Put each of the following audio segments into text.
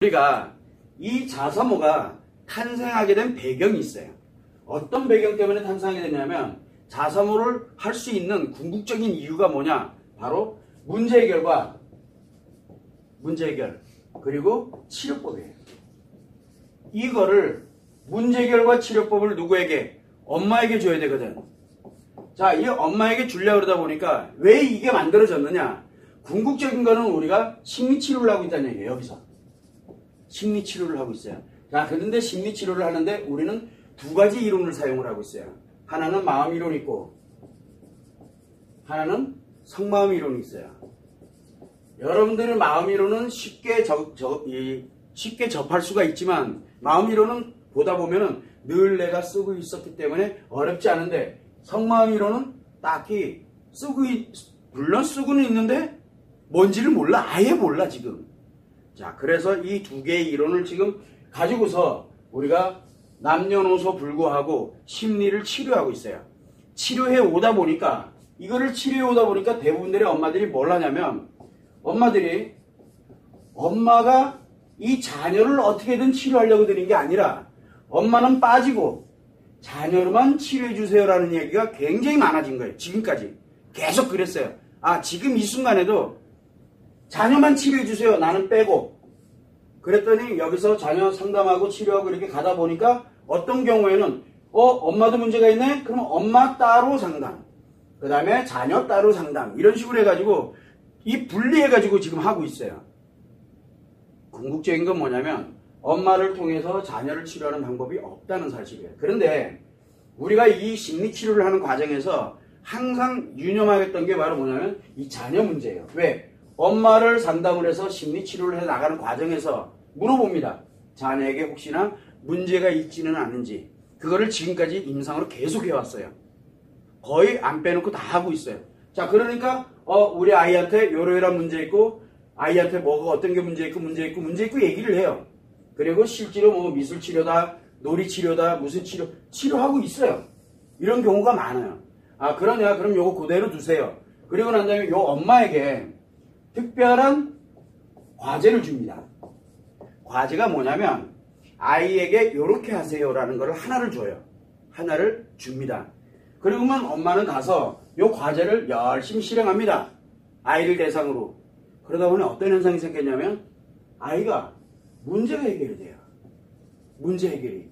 우리가 이 자사모가 탄생하게 된 배경이 있어요. 어떤 배경 때문에 탄생하게 됐냐면 자사모를 할 수 있는 궁극적인 이유가 뭐냐? 바로 문제 해결 그리고 치료법이에요. 이거를 문제 해결과 치료법을 누구에게? 엄마에게 줘야 되거든. 자, 이 엄마에게 주려고 그러다 보니까 왜 이게 만들어졌느냐? 궁극적인 거는 우리가 심리치료를 하고 있다는 얘기예요. 여기서 심리치료를 하고 있어요. 자, 그런데 심리치료를 하는데 우리는 두 가지 이론을 사용을 하고 있어요. 하나는 마음 이론이 있고 하나는 성마음 이론이 있어요. 여러분들의 마음 이론은 쉽게 접할 수가 있지만 마음 이론은 보다 보면은 늘 내가 쓰고 있었기 때문에 어렵지 않은데 성마음 이론은 딱히 물론 쓰고는 있는데 뭔지를 몰라. 아예 몰라 지금. 자, 그래서 이 두 개의 이론을 지금 가지고서 우리가 남녀노소 불구하고 심리를 치료하고 있어요. 치료해 오다 보니까 이거를 치료해 오다 보니까 대부분들의 엄마들이 뭘 하냐면 엄마가 이 자녀를 어떻게든 치료하려고 드는 게 아니라 엄마는 빠지고 자녀로만 치료해 주세요라는 얘기가 굉장히 많아진 거예요. 지금까지 계속 그랬어요. 아, 지금 이 순간에도 자녀만 치료해 주세요. 나는 빼고. 그랬더니 여기서 자녀 상담하고 치료하고 이렇게 가다 보니까 어떤 경우에는 엄마도 문제가 있네? 그럼 엄마 따로 상담, 그 다음에 자녀 따로 상담, 이런 식으로 해가지고 이 분리해가지고 지금 하고 있어요. 궁극적인 건 뭐냐면 엄마를 통해서 자녀를 치료하는 방법이 없다는 사실이에요. 그런데 우리가 이 심리치료를 하는 과정에서 항상 유념하겠던 게 바로 뭐냐면 이 자녀 문제예요. 왜? 엄마를 상담을 해서 심리치료를 해 나가는 과정에서 물어봅니다. 자녀에게 혹시나 문제가 있지는 않은지. 그거를 지금까지 임상으로 계속 해왔어요. 거의 안 빼놓고 다 하고 있어요. 자, 그러니까 우리 아이한테 요러요러한 문제 있고 아이한테 뭐가 어떤 게 문제 있고 얘기를 해요. 그리고 실제로 뭐 미술치료다, 놀이치료다, 무슨 치료하고 있어요. 이런 경우가 많아요. 아, 그러냐? 그럼 요거 그대로 두세요. 그리고 난 다음에 요 엄마에게 특별한 과제를 줍니다. 과제가 뭐냐면 아이에게 요렇게 하세요라는 걸 하나를 줘요. 하나를 줍니다. 그러면 엄마는 가서 요 과제를 열심히 실행합니다. 아이를 대상으로. 그러다 보니 어떤 현상이 생겼냐면 아이가 문제가 해결이 돼요. 문제 해결이.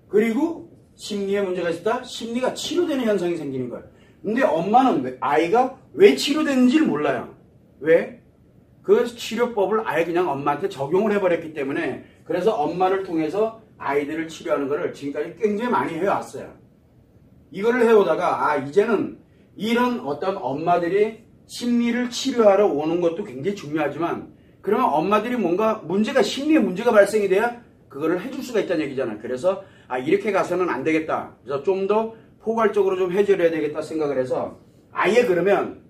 그리고 심리에 문제가 있다? 심리가 치료되는 현상이 생기는 거예요. 근데 엄마는 아이가 왜 치료되는지를 몰라요. 왜? 그 치료법을 아예 그냥 엄마한테 적용을 해버렸기 때문에 그래서 엄마를 통해서 아이들을 치료하는 것을 지금까지 굉장히 많이 해왔어요. 이거를 해오다가 이제는 이런 어떤 엄마들이 심리를 치료하러 오는 것도 굉장히 중요하지만 그러면 엄마들이 뭔가 심리에 문제가 발생이 돼야 그거를 해줄 수가 있다는 얘기잖아요. 그래서 이렇게 가서는 안 되겠다. 그래서 좀 더 포괄적으로 좀 해결해야 되겠다 생각을 해서 아예 그러면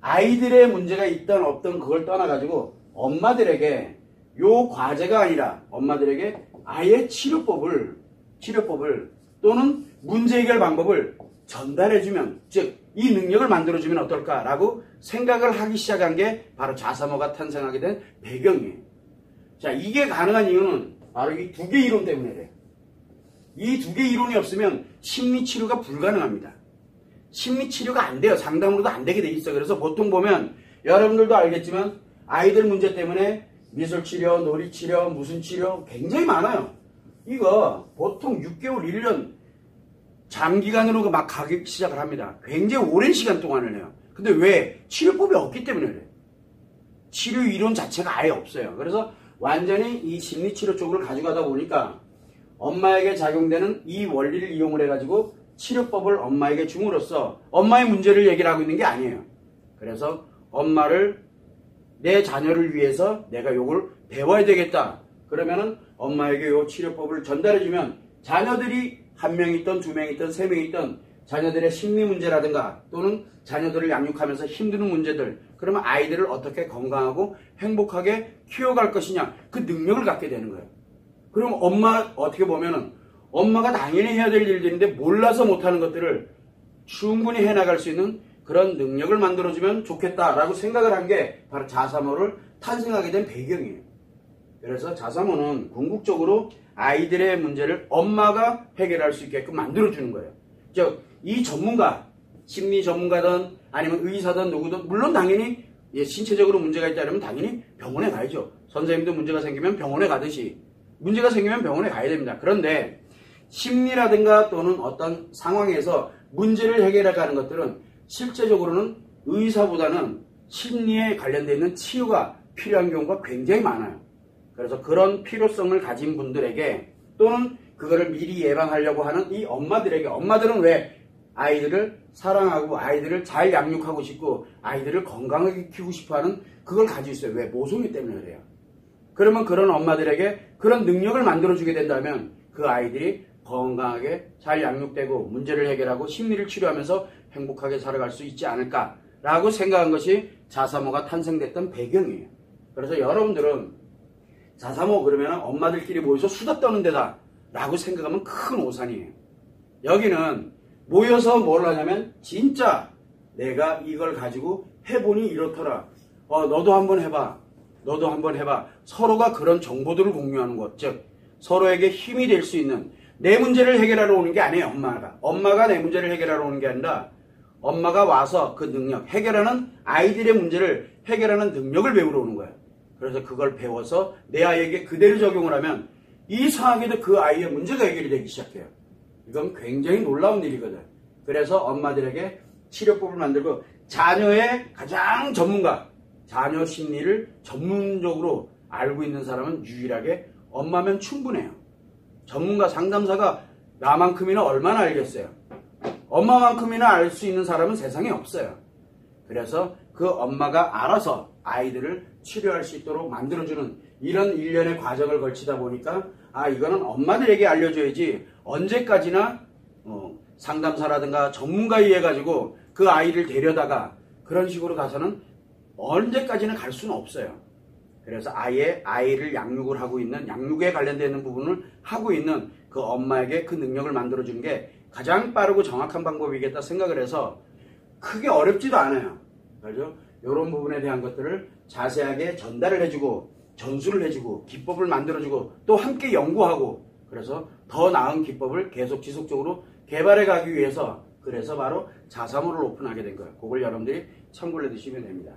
아이들의 문제가 있든 없든 그걸 떠나가지고 엄마들에게 요 과제가 아니라 엄마들에게 아예 치료법을 또는 문제 해결 방법을 전달해주면, 즉 이 능력을 만들어주면 어떨까라고 생각을 하기 시작한 게 바로 자사모가 탄생하게 된 배경이에요. 자, 이게 가능한 이유는 바로 이 두 개 이론 때문에 그래요. 이 두 개 이론이 없으면 심리치료가 불가능합니다. 심리치료가 안 돼요. 상담으로도 안 되게 돼 있어요. 그래서 보통 보면 여러분들도 알겠지만 아이들 문제 때문에 미술치료, 놀이치료, 무슨 치료 굉장히 많아요. 이거 보통 6개월, 1년 장기간으로 막 가기 시작을 합니다. 굉장히 오랜 시간 동안을 해요. 근데 왜? 치료법이 없기 때문에 그래요. 치료 이론 자체가 아예 없어요. 그래서 완전히 이 심리치료 쪽으로 가져가다 보니까 엄마에게 작용되는 이 원리를 이용을 해가지고 치료법을 엄마에게 줌으로써 엄마의 문제를 얘기를 하고 있는 게 아니에요. 그래서 내 자녀를 위해서 내가 요걸 배워야 되겠다. 그러면은 엄마에게 요 치료법을 전달해주면 자녀들이 한 명 있던 두 명 있던 세 명 있던 자녀들의 심리 문제라든가 또는 자녀들을 양육하면서 힘드는 문제들, 그러면 아이들을 어떻게 건강하고 행복하게 키워갈 것이냐, 그 능력을 갖게 되는 거예요. 그럼 어떻게 보면은 엄마가 당연히 해야 될 일들인데 몰라서 못하는 것들을 충분히 해나갈 수 있는 그런 능력을 만들어주면 좋겠다라고 생각을 한 게 바로 자사모를 탄생하게 된 배경이에요. 그래서 자사모는 궁극적으로 아이들의 문제를 엄마가 해결할 수 있게끔 만들어주는 거예요. 즉, 이 전문가, 심리 전문가든 아니면 의사든 누구든 물론 당연히 신체적으로 문제가 있다 그러면 당연히 병원에 가야죠. 선생님도 문제가 생기면 병원에 가듯이 문제가 생기면 병원에 가야 됩니다. 그런데 심리라든가 또는 어떤 상황에서 문제를 해결해가는 것들은 실제적으로는 의사보다는 심리에 관련되어 있는 치유가 필요한 경우가 굉장히 많아요. 그래서 그런 필요성을 가진 분들에게 또는 그거를 미리 예방하려고 하는 이 엄마들에게, 엄마들은 왜 아이들을 사랑하고 아이들을 잘 양육하고 싶고 아이들을 건강하게 키우고 싶어하는 그걸 가지고 있어요. 왜? 모성애 때문에 그래요. 그러면 그런 엄마들에게 그런 능력을 만들어주게 된다면 그 아이들이 건강하게 잘 양육되고 문제를 해결하고 심리를 치료하면서 행복하게 살아갈 수 있지 않을까라고 생각한 것이 자사모가 탄생됐던 배경이에요. 그래서 여러분들은 자사모 그러면 엄마들끼리 모여서 수다 떠는 데다 라고 생각하면 큰 오산이에요. 여기는 모여서 뭘 하냐면 진짜 내가 이걸 가지고 해보니 이렇더라. 너도 한번 해봐. 너도 한번 해봐. 서로가 그런 정보들을 공유하는 것. 즉 서로에게 힘이 될 수 있는 내 문제를 해결하러 오는 게 아니에요. 엄마가 내 문제를 해결하러 오는 게 아니라 엄마가 와서 그 능력, 해결하는 아이들의 문제를 해결하는 능력을 배우러 오는 거예요. 그래서 그걸 배워서 내 아이에게 그대로 적용을 하면 이상하게도 그 아이의 문제가 해결이 되기 시작해요. 이건 굉장히 놀라운 일이거든. 그래서 엄마들에게 치료법을 만들고 자녀의 가장 전문가, 자녀 심리를 전문적으로 알고 있는 사람은 유일하게 엄마면 충분해요. 전문가 상담사가 나만큼이나 얼마나 알겠어요. 엄마만큼이나 알 수 있는 사람은 세상에 없어요. 그래서 그 엄마가 알아서 아이들을 치료할 수 있도록 만들어주는 이런 일련의 과정을 거치다 보니까 이거는 엄마들에게 알려줘야지 언제까지나 상담사라든가 전문가에 의해 가지고 그 아이를 데려다가 그런 식으로 가서는 언제까지나 갈 수는 없어요. 그래서 아예 아이를 양육을 하고 있는, 양육에 관련되는 부분을 하고 있는 그 엄마에게 그 능력을 만들어주는 게 가장 빠르고 정확한 방법이겠다 생각을 해서 크게 어렵지도 않아요. 그렇죠? 이런 부분에 대한 것들을 자세하게 전달을 해주고 전수를 해주고 기법을 만들어주고 또 함께 연구하고 그래서 더 나은 기법을 계속 지속적으로 개발해 가기 위해서 그래서 바로 자사모를 오픈하게 된 거예요. 그걸 여러분들이 참고를 해두시면 됩니다.